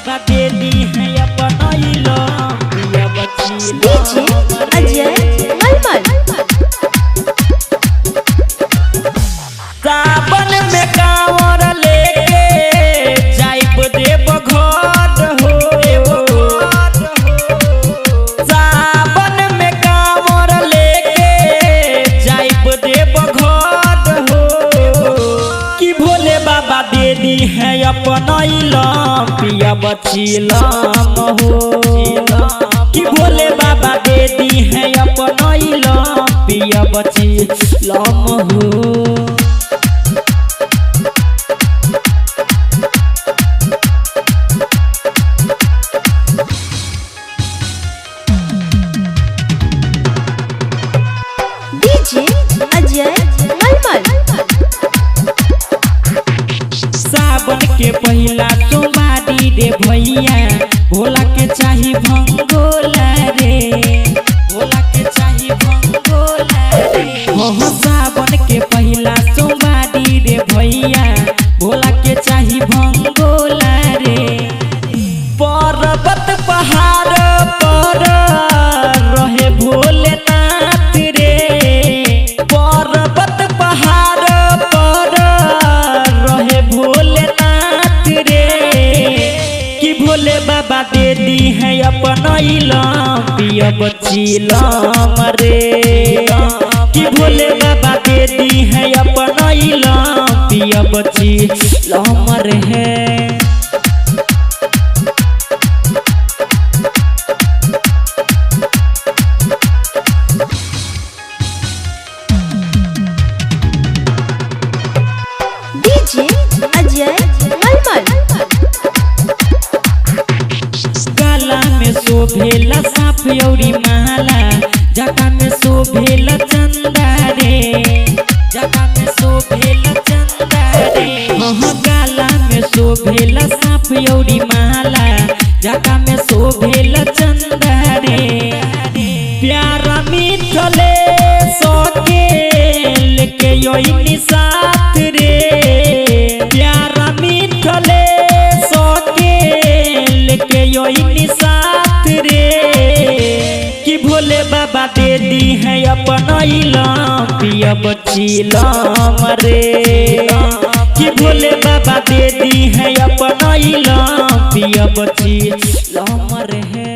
बाबा दे दी है अपना इलाम पिया बची डीजे अजय मलमल। सावन में कांवर लेके जाइब देव घर हो। सावन में कांवर लेके जाइब देव घर हो कि भोले बाबा दे दी है अपना इलाम पिया बचिलाम हो कि भोले बाबा दे दी है अपना इलाम पिया बचिलाम हो। डीजे अजय मलमल। सावन के पहला सोमवारी रे भैया भोला के चाही भंगोला रे भोला के चाही भंगोला रे। हो सावन के पहला सोमवारी रे भैया भोला के चाही भंगोला रे। पर्वत पहाड़ पर रहे भोलेनाथ रे पर्वत पहाड़ पर रहे भोलेनाथ रे कि भोले बाबा दे दी है अपना इलाम पिया बचिलाम रे कि भोले बाबा दे दी है अपना इलाम पिया बचिलाम रे। डीजे अजय मलमल। गला में शोभेला साफ औरी माला जटा में शोभेला चंदा रे जटा में शोभेला चंदा रे। गला में शोभेला साफ औरी माला जटा में शोभेला चंदा रे। प्यारा मिथले सोके लेके योइनी साथ रे प्यारा मिथले सोके लेके योइनी साथ रे कि भोले बाबा दे दी है अपना इलाम पिया बचिलाम रे कि भोले बाबा दे दी है अपना इलाम पिया बचिलाम रे।